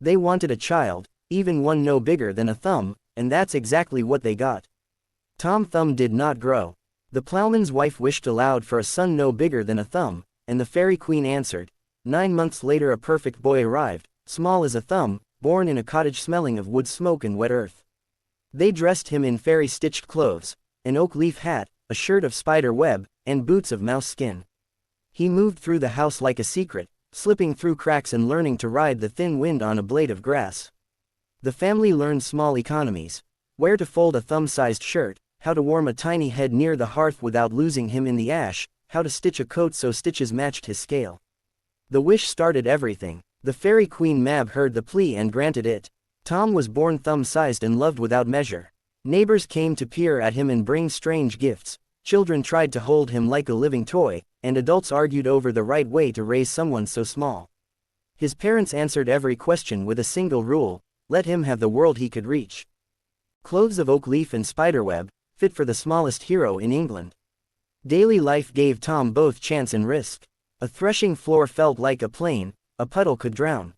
They wanted a child, even one no bigger than a thumb, and that's exactly what they got. Tom Thumb did not grow. The plowman's wife wished aloud for a son no bigger than a thumb, and the fairy queen answered. 9 months later a perfect boy arrived, small as a thumb, born in a cottage smelling of wood smoke and wet earth. They dressed him in fairy-stitched clothes, an oak leaf hat, a shirt of spider web, and boots of mouse skin. He moved through the house like a secret, slipping through cracks and learning to ride the thin wind on a blade of grass. The family learned small economies: where to fold a thumb-sized shirt, how to warm a tiny head near the hearth without losing him in the ash, how to stitch a coat so stitches matched his scale. The wish started everything. The fairy queen Mab heard the plea and granted it. Tom was born thumb-sized and loved without measure. Neighbors came to peer at him and bring strange gifts. Children tried to hold him like a living toy, and adults argued over the right way to raise someone so small. His parents answered every question with a single rule: let him have the world he could reach. Clothes of oak leaf and spiderweb, fit for the smallest hero in England. Daily life gave Tom both chance and risk. A threshing floor felt like a plain, a puddle could drown.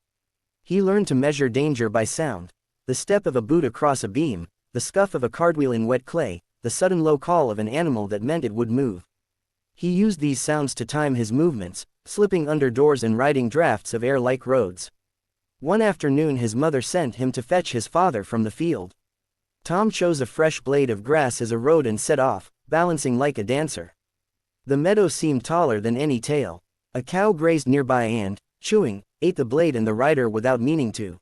He learned to measure danger by sound: the step of a boot across a beam, the scuff of a cartwheel in wet clay, the sudden low call of an animal that meant it would move. He used these sounds to time his movements, slipping under doors and riding drafts of air like roads. One afternoon his mother sent him to fetch his father from the field. Tom chose a fresh blade of grass as a road and set off, balancing like a dancer. The meadow seemed taller than any tail. A cow grazed nearby and, chewing, ate the blade and the rider without meaning to.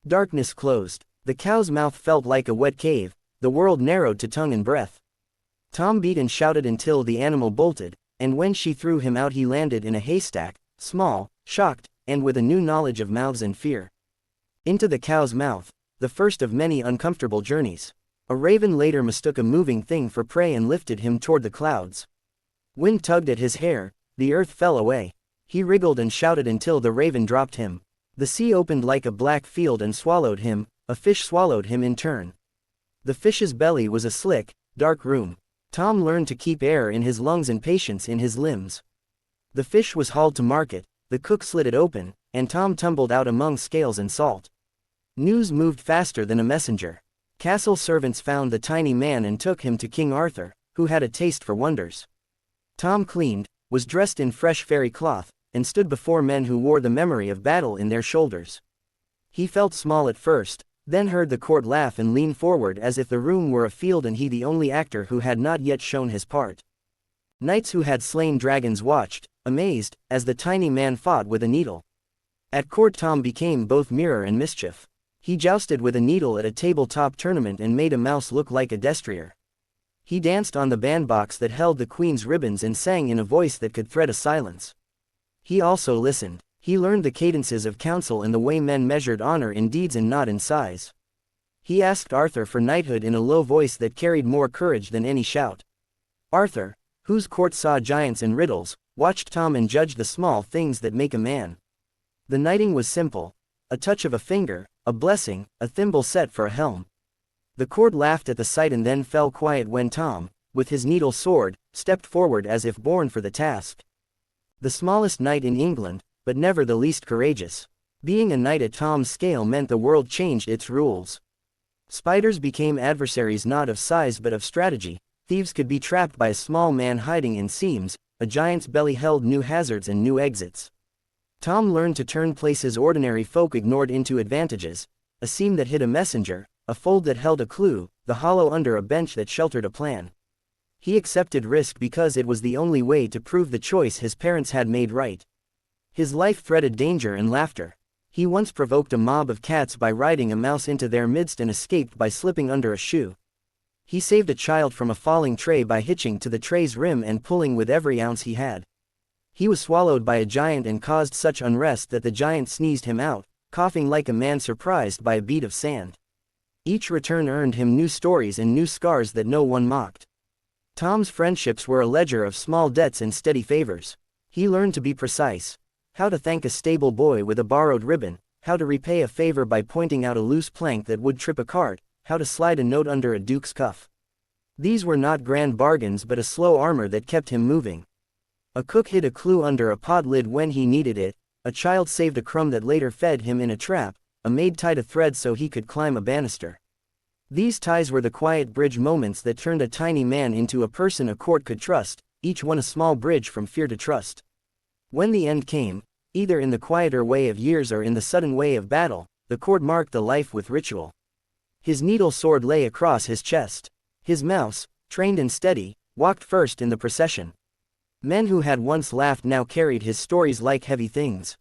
Darkness closed. The cow's mouth felt like a wet cave, the world narrowed to tongue and breath. Tom beat and shouted until the animal bolted, and when she threw him out he landed in a haystack, small, shocked, and with a new knowledge of mouths and fear. Into the cow's mouth, the first of many uncomfortable journeys. A raven later mistook a moving thing for prey and lifted him toward the clouds. Wind tugged at his hair, the earth fell away. He wriggled and shouted until the raven dropped him. The sea opened like a black field and swallowed him, a fish swallowed him in turn. The fish's belly was a slick, dark room. Tom learned to keep air in his lungs and patience in his limbs. The fish was hauled to market, the cook slit it open, and Tom tumbled out among scales and salt. News moved faster than a messenger. Castle servants found the tiny man and took him to King Arthur, who had a taste for wonders. Tom cleaned, was dressed in fresh fairy cloth, and stood before men who wore the memory of battle in their shoulders. He felt small at first, then heard the court laugh and lean forward as if the room were a field and he the only actor who had not yet shown his part. Knights who had slain dragons watched, amazed, as the tiny man fought with a needle. At court Tom became both mirror and mischief. He jousted with a needle at a tabletop tournament and made a mouse look like a destrier. He danced on the bandbox that held the queen's ribbons and sang in a voice that could thread a silence. He also listened. He learned the cadences of counsel and the way men measured honor in deeds and not in size. He asked Arthur for knighthood in a low voice that carried more courage than any shout. Arthur, whose court saw giants and riddles, watched Tom and judged the small things that make a man. The knighting was simple: a touch of a finger, a blessing, a thimble set for a helm. The court laughed at the sight and then fell quiet when Tom, with his needle sword, stepped forward as if born for the task. The smallest knight in England, but never the least courageous. Being a knight at Tom's scale meant the world changed its rules. Spiders became adversaries not of size but of strategy. Thieves could be trapped by a small man hiding in seams. A giant's belly held new hazards and new exits. Tom learned to turn places ordinary folk ignored into advantages: a seam that hid a messenger, a fold that held a clue, the hollow under a bench that sheltered a plan. He accepted risk because it was the only way to prove the choice his parents had made right. His life threaded danger and laughter. He once provoked a mob of cats by riding a mouse into their midst and escaped by slipping under a shoe. He saved a child from a falling tray by hitching to the tray's rim and pulling with every ounce he had. He was swallowed by a giant and caused such unrest that the giant sneezed him out, coughing like a man surprised by a bead of sand. Each return earned him new stories and new scars that no one mocked. Tom's friendships were a ledger of small debts and steady favors. He learned to be precise: how to thank a stable boy with a borrowed ribbon, how to repay a favor by pointing out a loose plank that would trip a cart, how to slide a note under a duke's cuff. These were not grand bargains but a slow armor that kept him moving. A cook hid a clue under a pot lid when he needed it, a child saved a crumb that later fed him in a trap, a maid tied a thread so he could climb a banister. These ties were the quiet bridge moments that turned a tiny man into a person a court could trust, each one a small bridge from fear to trust. When the end came, either in the quieter way of years or in the sudden way of battle, the court marked the life with ritual. His needle sword lay across his chest. His mouse, trained and steady, walked first in the procession. Men who had once laughed now carried his stories like heavy things.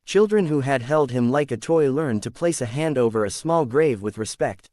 Children who had held him like a toy learned to place a hand over a small grave with respect.